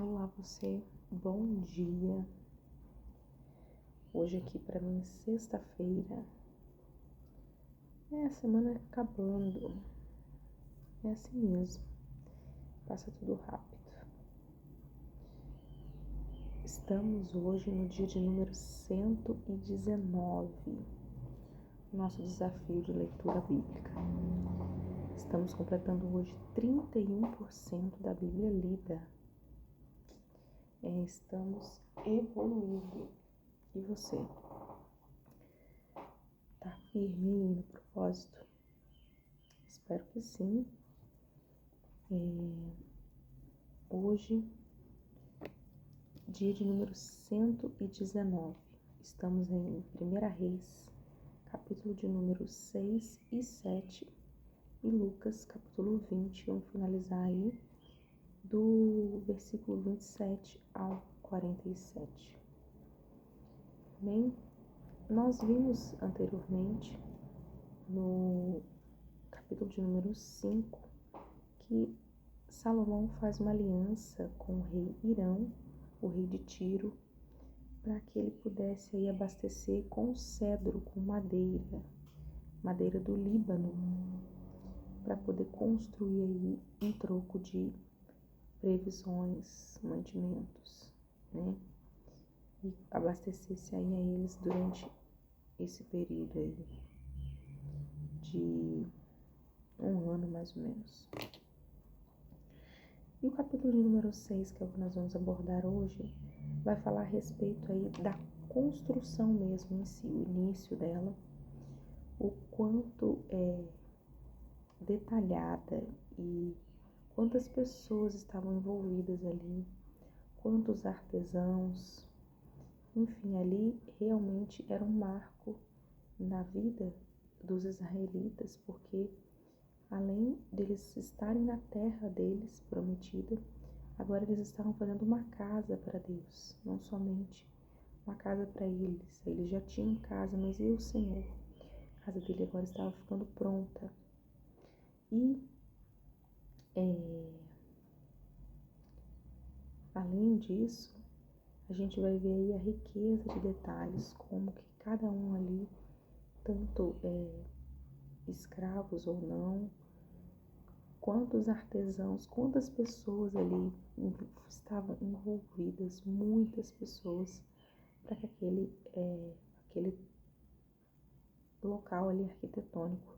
Olá você, bom dia. Hoje aqui para mim sexta-feira. A semana acabando. É assim mesmo. Passa tudo rápido. Estamos hoje no dia de número 119. Nosso desafio de leitura bíblica. Estamos completando hoje 31% da Bíblia lida. Estamos evoluindo. E você? Tá firme aí no propósito? Espero que sim. Hoje, dia de número 119. Estamos em 1 Reis, capítulo de número 6 e 7. E Lucas, capítulo 20. Vamos finalizar aí do versículo 27 ao 47. Amém? Nós vimos anteriormente, no capítulo de número 5, que Salomão faz uma aliança com o rei Irão, o rei de Tiro, para que ele pudesse aí abastecer com cedro, com madeira do Líbano, para poder construir aí em troco de previsões, mantimentos, né? E abastecesse aí a eles durante esse período aí de um ano mais ou menos. E o capítulo de número 6, que é o que nós vamos abordar hoje, vai falar a respeito aí da construção mesmo em si, o início dela, o quanto é detalhada e quantas pessoas estavam envolvidas ali, quantos artesãos, enfim, ali realmente era um marco na vida dos israelitas, porque além deles estarem na terra deles prometida, agora eles estavam fazendo uma casa para Deus, não somente uma casa para eles. Eles já tinham casa, mas e o Senhor? A casa dele agora estava ficando pronta. E além disso, a gente vai ver aí a riqueza de detalhes, como que cada um ali, tanto escravos ou não, quantos artesãos, quantas pessoas ali estavam envolvidas, muitas pessoas, para que aquele local ali arquitetônico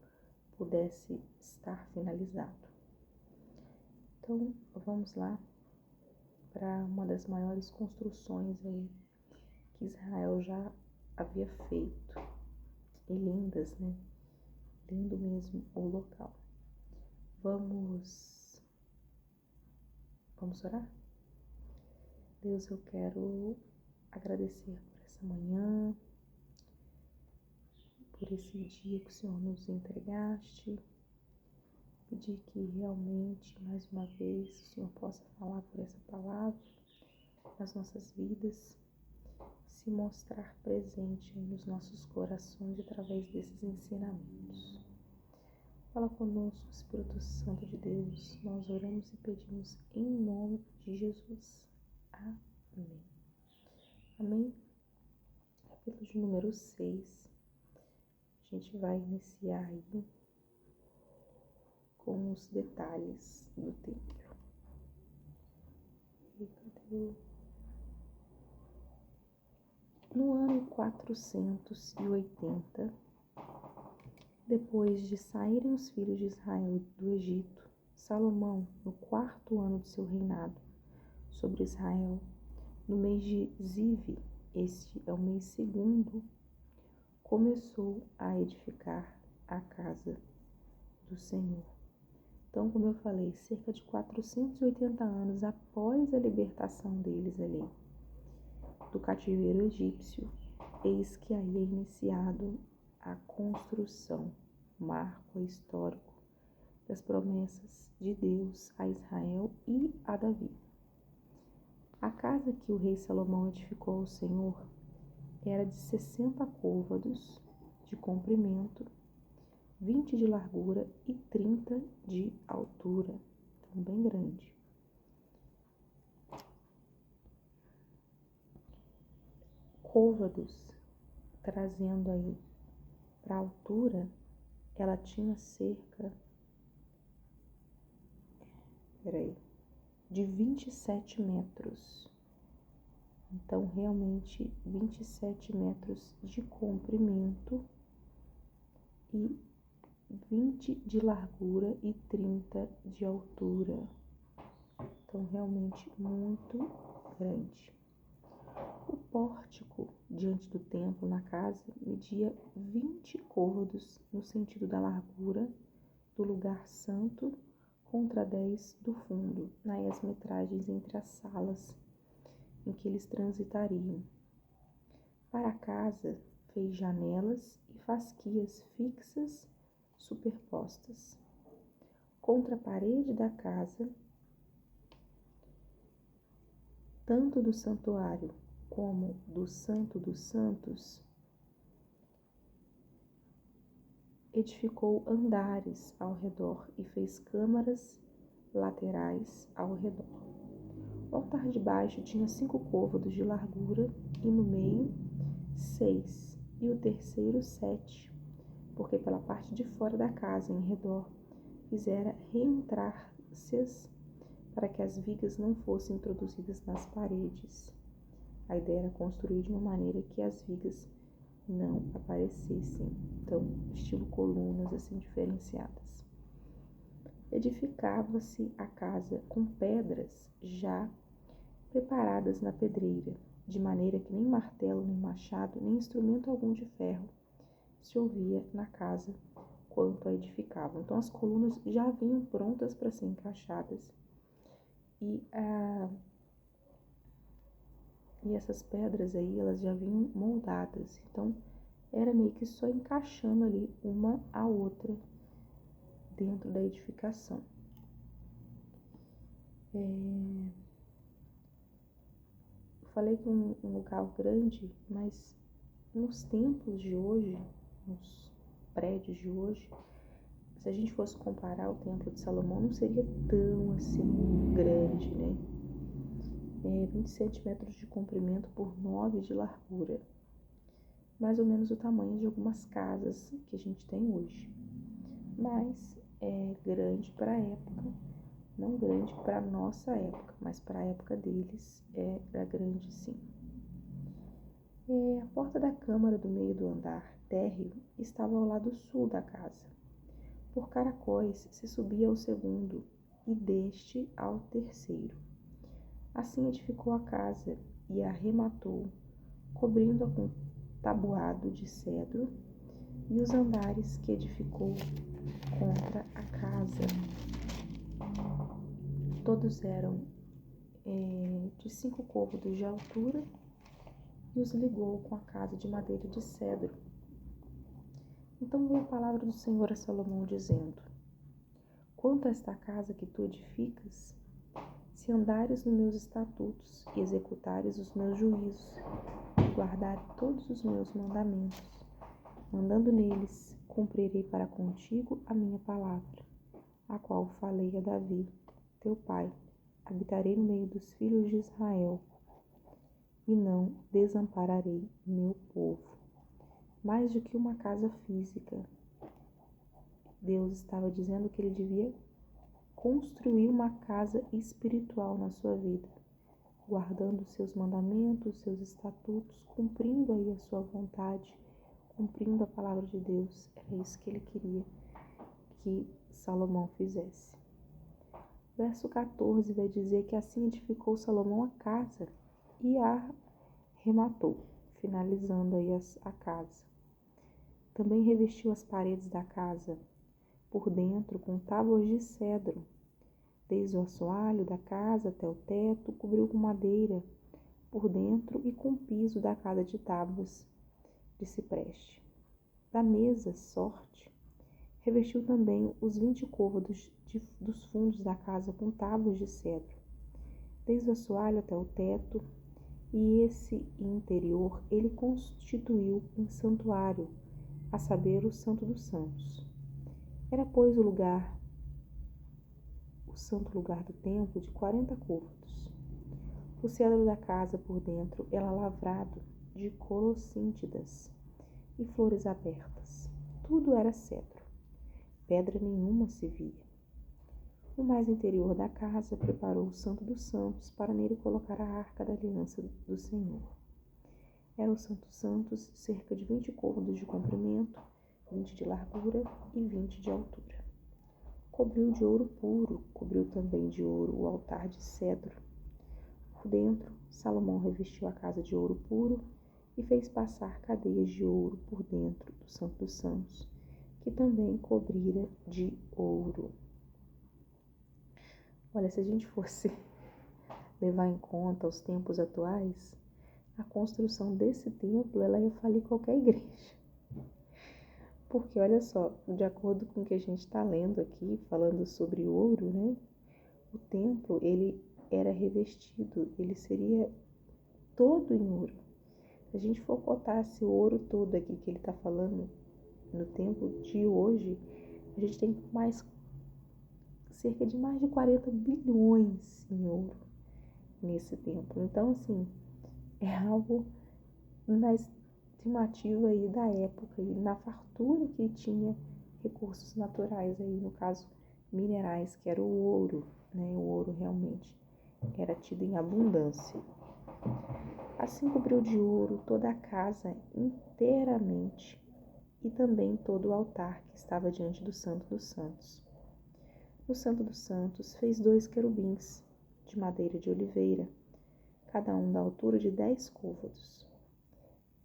pudesse estar finalizado. Então, vamos lá para uma das maiores construções aí que Israel já havia feito. E lindas, né? Lindo mesmo o local. Vamos orar? Deus, eu quero agradecer por essa manhã, por esse dia que o Senhor nos entregaste. Pedir que realmente, mais uma vez, o Senhor possa falar por essa palavra nas nossas vidas, se mostrar presente nos nossos corações através desses ensinamentos. Fala conosco, Espírito Santo de Deus, nós oramos e pedimos em nome de Jesus. Amém. Amém? Capítulo de número 6. A gente vai iniciar aí com os detalhes do templo. No ano 480, depois de saírem os filhos de Israel do Egito, Salomão, no 4º ano de seu reinado sobre Israel, no mês de Ziv, este é o mês 2º, começou a edificar a casa do Senhor. Então, como eu falei, cerca de 480 anos após a libertação deles ali do cativeiro egípcio, eis que aí é iniciado a construção, marco histórico das promessas de Deus a Israel e a Davi. A casa que o rei Salomão edificou ao Senhor era de 60 côvados de comprimento, 20 de largura e 30 de altura, então bem grande. côvados, trazendo aí para a altura, ela tinha cerca de 27 metros. Então, realmente, 27 metros de comprimento e 20 de largura e 30 de altura. Então, realmente muito grande. O pórtico diante do templo na casa media 20 côvados no sentido da largura do lugar santo contra 10 do fundo, nas metragens entre as salas em que eles transitariam. Para a casa fez janelas e fasquias fixas superpostas. Contra a parede da casa, tanto do santuário como do Santo dos Santos, edificou andares ao redor e fez câmaras laterais ao redor. O altar de baixo tinha 5 côvados de largura e no meio 6, e o terceiro 7, porque pela parte de fora da casa em redor fizera reentrar-se para que as vigas não fossem introduzidas nas paredes. A ideia era construir de uma maneira que as vigas não aparecessem, então estilo colunas assim diferenciadas. Edificava-se a casa com pedras já preparadas na pedreira, de maneira que nem martelo, nem machado, nem instrumento algum de ferro se ouvia na casa quanto a edificavam. Então as colunas já vinham prontas para ser encaixadas e essas pedras aí, elas já vinham moldadas. Então era meio que só encaixando ali uma a outra dentro da edificação. Eu falei que um lugar grande, mas nos templos de hoje, nos prédios de hoje, se a gente fosse comparar o Templo de Salomão, não seria tão assim grande, né? 27 metros de comprimento por 9 de largura. Mais ou menos o tamanho de algumas casas que a gente tem hoje. Mas é grande para a época, não grande para a nossa época, mas para a época deles era grande sim. A porta da câmara do meio do andar térreo estava ao lado sul da casa. Por caracóis se subia ao segundo e deste ao terceiro. Assim edificou a casa e a arrematou, cobrindo-a com tabuado de cedro, e os andares que edificou contra a casa. Todos eram de 5 côvados de altura e os ligou com a casa de madeira de cedro. Então veio a palavra do Senhor a Salomão dizendo: quanto a esta casa que tu edificas, se andares nos meus estatutos e executares os meus juízos, e guardares todos os meus mandamentos, andando neles, cumprirei para contigo a minha palavra, a qual falei a Davi, teu pai. Habitarei no meio dos filhos de Israel, e não desampararei meu povo. Mais do que uma casa física, Deus estava dizendo que ele devia construir uma casa espiritual na sua vida, guardando os seus mandamentos, os seus estatutos, cumprindo aí a sua vontade, cumprindo a palavra de Deus. Era isso que ele queria que Salomão fizesse. Verso 14 vai dizer que assim edificou Salomão a casa e a rematou, finalizando aí a casa. Também revestiu as paredes da casa por dentro com tábuas de cedro, desde o assoalho da casa até o teto, cobriu com madeira por dentro e com piso da casa de tábuas de cipreste. Da mesa, sorte, revestiu também os 20 côvados dos fundos da casa com tábuas de cedro, desde o assoalho até o teto, e esse interior ele constituiu em santuário, a saber, o Santo dos Santos. Era, pois, o santo lugar do templo de 40 côvados. O cedro da casa por dentro era lavrado de colossíntidas e flores abertas. Tudo era cedro. Pedra nenhuma se via. No mais interior da casa, preparou o Santo dos Santos para nele colocar a arca da aliança do Senhor. Era o Santo dos Santos, cerca de 20 côvados de comprimento, 20 de largura e 20 de altura. Cobriu de ouro puro, cobriu também de ouro o altar de cedro. Por dentro, Salomão revestiu a casa de ouro puro e fez passar cadeias de ouro por dentro do Santo dos Santos, que também cobrira de ouro. Olha, se a gente fosse levar em conta os tempos atuais, a construção desse templo, ela ia falir qualquer igreja. Porque, olha só, de acordo com o que a gente está lendo aqui, falando sobre ouro, né? O templo, ele era revestido, ele seria todo em ouro. Se a gente for botar esse ouro todo aqui que ele está falando no templo de hoje, a gente tem cerca de mais de 40 bilhões em ouro nesse templo. Então, assim, é algo na estimativa aí da época e na fartura que tinha recursos naturais aí, no caso, minerais, que era o ouro, né? O ouro realmente era tido em abundância. Assim cobriu de ouro toda a casa inteiramente e também todo o altar que estava diante do Santo dos Santos. No Santo dos Santos fez 2 querubins de madeira de oliveira, cada um da altura de 10 côvados.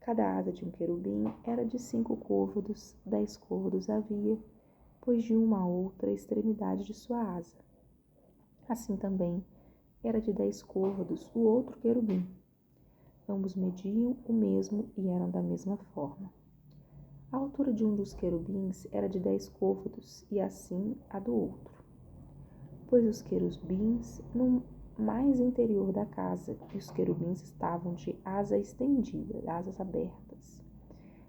Cada asa de um querubim era de 5 côvados, 10 côvados havia, pois de uma a outra extremidade de sua asa. Assim também era de 10 côvados o outro querubim. Ambos mediam o mesmo e eram da mesma forma. A altura de um dos querubins era de 10 côvados e assim a do outro. Pois os querubins no mais interior da casa, e os querubins estavam de asa estendida, asas abertas,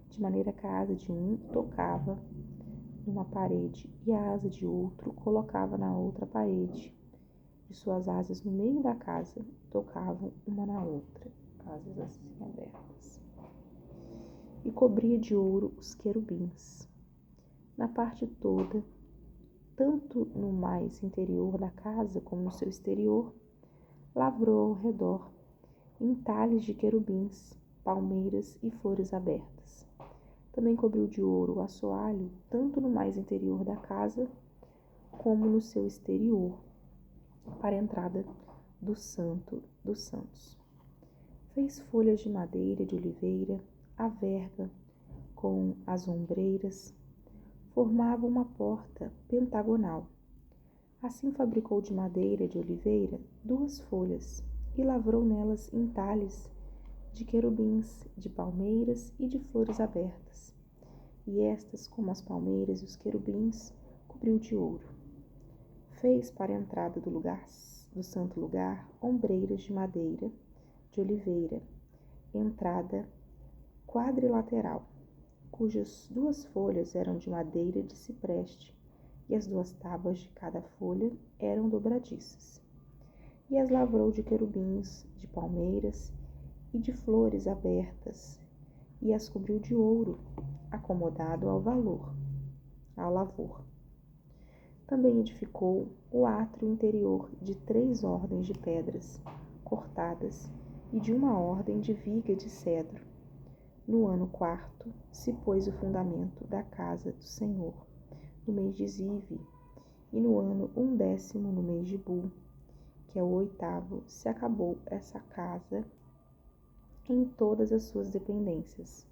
de maneira que a asa de um tocava numa parede e a asa de outro colocava na outra parede. E suas asas no meio da casa tocavam uma na outra, asas assim abertas. E cobria de ouro os querubins. Na parte toda, tanto no mais interior da casa como no seu exterior, lavrou ao redor entalhes de querubins, palmeiras e flores abertas. Também cobriu de ouro o assoalho, tanto no mais interior da casa como no seu exterior, para a entrada do Santo dos Santos. Fez folhas de madeira de oliveira, a verga com as ombreiras, formava uma porta pentagonal. Assim fabricou de madeira de oliveira 2 folhas e lavrou nelas entalhes de querubins, de palmeiras e de flores abertas. E estas, como as palmeiras e os querubins, cobriu de ouro. Fez para a entrada do santo lugar ombreiras de madeira de oliveira, entrada quadrilateral, cujas 2 folhas eram de madeira de cipreste, e as 2 tábuas de cada folha eram dobradiças. E as lavrou de querubins, de palmeiras e de flores abertas, e as cobriu de ouro, acomodado ao lavor. Também edificou o átrio interior de 3 ordens de pedras cortadas e de uma ordem de viga de cedro. No ano 4º se pôs o fundamento da casa do Senhor, no mês de Zive, e no ano 11º, no mês de Bu, que é o 8º, se acabou essa casa em todas as suas dependências.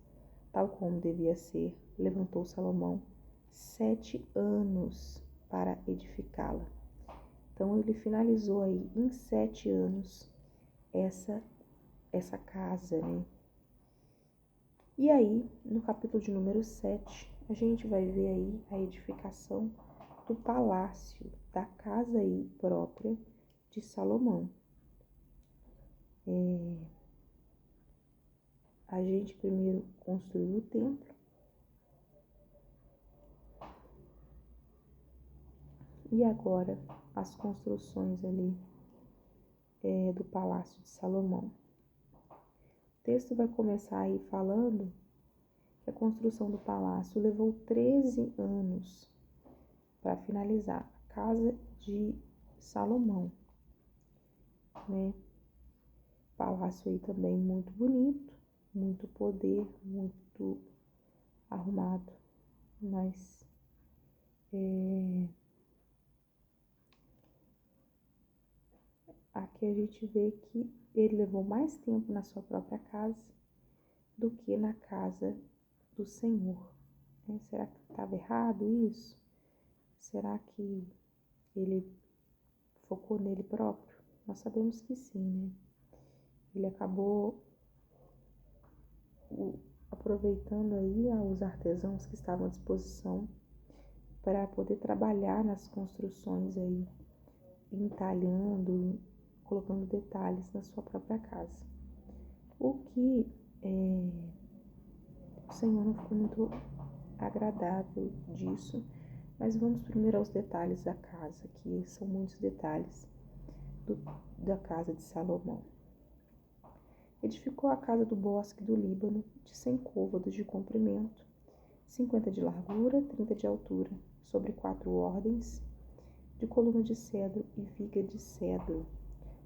Tal como devia ser, levantou Salomão 7 anos para edificá-la. Então ele finalizou aí em 7 anos essa casa, né? E aí, no capítulo de número 7, a gente vai ver aí a edificação do palácio, da casa aí própria de Salomão. A gente primeiro construiu o templo e agora as construções ali do palácio de Salomão. O texto vai começar aí falando que a construção do palácio levou 13 anos para finalizar. A casa de Salomão, né? Palácio aí também muito bonito, muito poder, muito arrumado, mas aqui a gente vê que ele levou mais tempo na sua própria casa do que na casa do Senhor. Né? Será que estava errado isso? Será que ele focou nele próprio? Nós sabemos que sim, né? Ele acabou aproveitando aí os artesãos que estavam à disposição para poder trabalhar nas construções aí, entalhando, colocando detalhes na sua própria casa. O que o Senhor não ficou muito agradável disso, mas vamos primeiro aos detalhes da casa, que são muitos detalhes da casa de Salomão. Edificou a casa do bosque do Líbano de 100 côvados de comprimento, 50 de largura, 30 de altura, sobre 4 ordens de coluna de cedro e viga de cedro.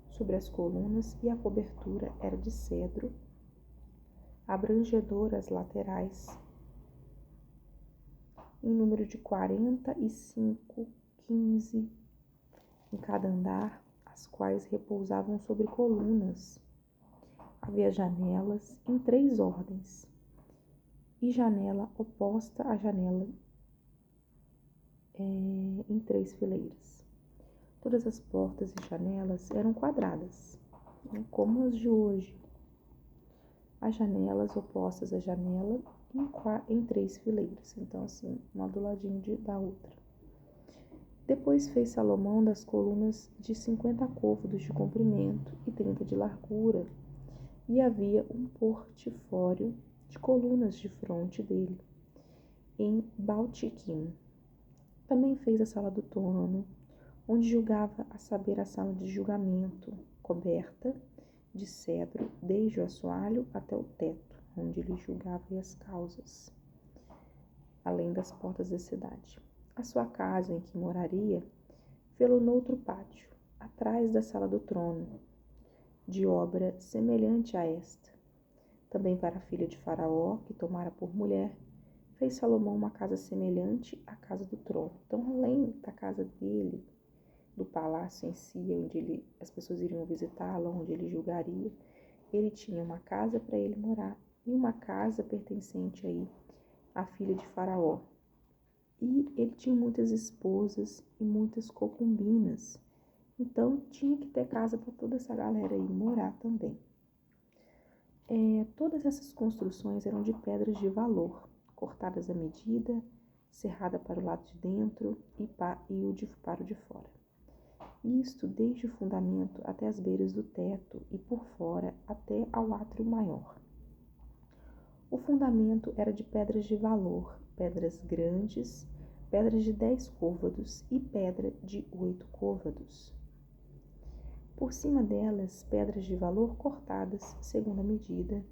Sobre as colunas e a cobertura era de cedro, abrangedoras laterais, em número de 45, 15 em cada andar, as quais repousavam sobre colunas. Havia janelas em 3 ordens, e janela oposta à janela em 3 fileiras. Todas as portas e janelas eram quadradas, né, como as de hoje. As janelas opostas à janela em 3 fileiras, então assim, uma do ladinho da outra. Depois fez Salomão das colunas de 50 côvados de comprimento e 30 de largura, e havia um portifório de colunas de fronte dele, em Baltiquim. Também fez a sala do trono, onde julgava, a saber, a sala de julgamento, coberta de cedro, desde o assoalho até o teto, onde ele julgava as causas, além das portas da cidade. A sua casa, em que moraria, fê-lo noutro pátio, atrás da sala do trono, de obra semelhante a esta. Também para a filha de Faraó, que tomara por mulher, fez Salomão uma casa semelhante à casa do trono. Então, além da casa dele, do palácio em si, onde as pessoas iriam visitá-lo, onde ele julgaria, ele tinha uma casa para ele morar e uma casa pertencente aí à filha de Faraó. E ele tinha muitas esposas e muitas concubinas. Então, tinha que ter casa para toda essa galera aí morar também. Todas essas construções eram de pedras de valor, cortadas à medida, serrada para o lado de dentro e para o de fora. Isto desde o fundamento até as beiras do teto e por fora até ao átrio maior. O fundamento era de pedras de valor, pedras grandes, pedras de 10 côvados e pedra de 8 côvados. Por cima delas, pedras de valor cortadas segundo a medida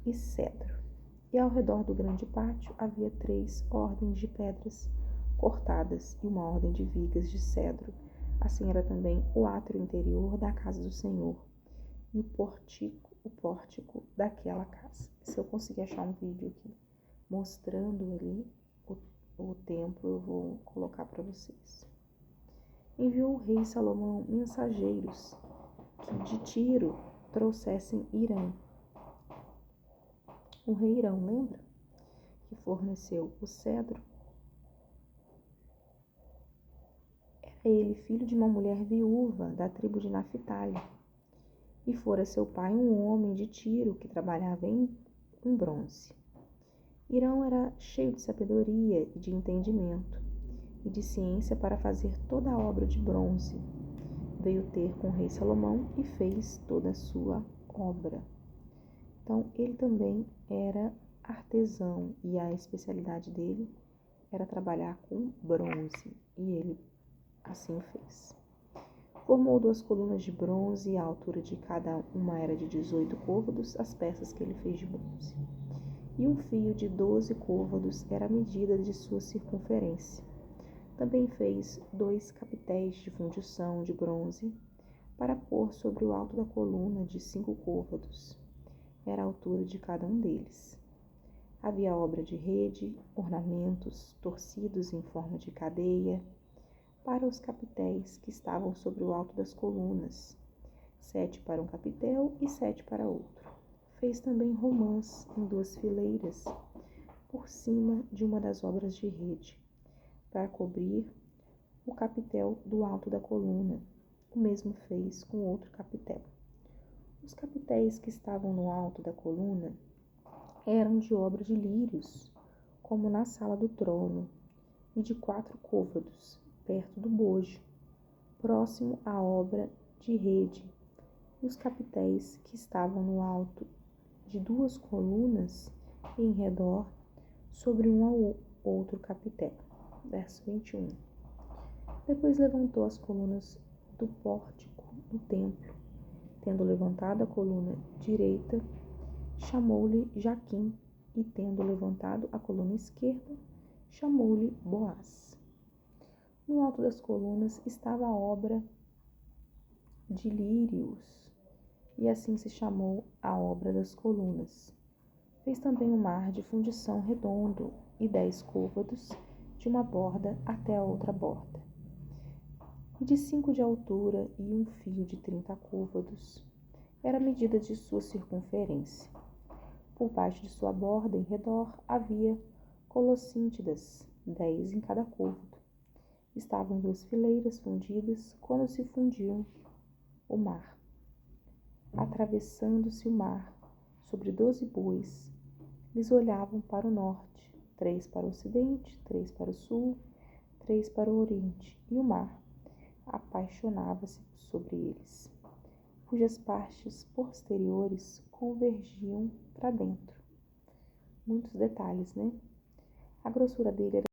e cedro. E ao redor do grande pátio havia 3 ordens de pedras cortadas e uma ordem de vigas de cedro. Assim era também o átrio interior da casa do Senhor e o pórtico daquela casa. Se eu conseguir achar um vídeo aqui mostrando ali o templo, eu vou colocar para vocês. Enviou o rei Salomão mensageiros que de Tiro trouxessem Irão. O rei Irão, lembra? Que forneceu o cedro. Era ele filho de uma mulher viúva da tribo de Naphtali. E fora seu pai um homem de Tiro que trabalhava em bronze. Irão era cheio de sabedoria e de entendimento e de ciência para fazer toda a obra de bronze. Veio ter com o rei Salomão e fez toda a sua obra. Então, ele também era artesão e a especialidade dele era trabalhar com bronze, e ele assim fez. Formou 2 colunas de bronze, e a altura de cada uma era de 18 côvados, as peças que ele fez de bronze. E um fio de 12 côvados era a medida de sua circunferência. Também fez 2 capitéis de fundição de bronze para pôr sobre o alto da coluna de 5 côvados. Era a altura de cada um deles. Havia obra de rede, ornamentos torcidos em forma de cadeia, para os capitéis que estavam sobre o alto das colunas, 7 para um capitel e 7 para outro. Fez também romãs em 2 fileiras, por cima de uma das obras de rede, para cobrir o capitel do alto da coluna. O mesmo fez com outro capitel. Os capitéis que estavam no alto da coluna eram de obra de lírios, como na sala do trono, e de 4 côvados, perto do bojo, próximo à obra de rede, e os capitéis que estavam no alto de 2 colunas em redor, sobre um ao outro capitel. Verso 21. Depois levantou as colunas do pórtico do templo. Tendo levantado a coluna direita, chamou-lhe Jaquim, e tendo levantado a coluna esquerda, chamou-lhe Boaz. No alto das colunas estava a obra de lírios, e assim se chamou a obra das colunas. Fez também um mar de fundição redondo, e 10 côvados, de uma borda até a outra borda, e de 5 de altura, e um fio de 30 côvados. Era a medida de sua circunferência. Por baixo de sua borda, em redor, havia colossíntidas, 10 em cada côvado. Estavam 2 fileiras fundidas quando se fundiu o mar. Atravessando-se o mar, sobre 12 bois, eles olhavam para o norte, 3 para o ocidente, 3 para o sul, 3 para o oriente, e o mar apaixonava-se sobre eles, cujas partes posteriores convergiam para dentro. Muitos detalhes, né? A grossura dele era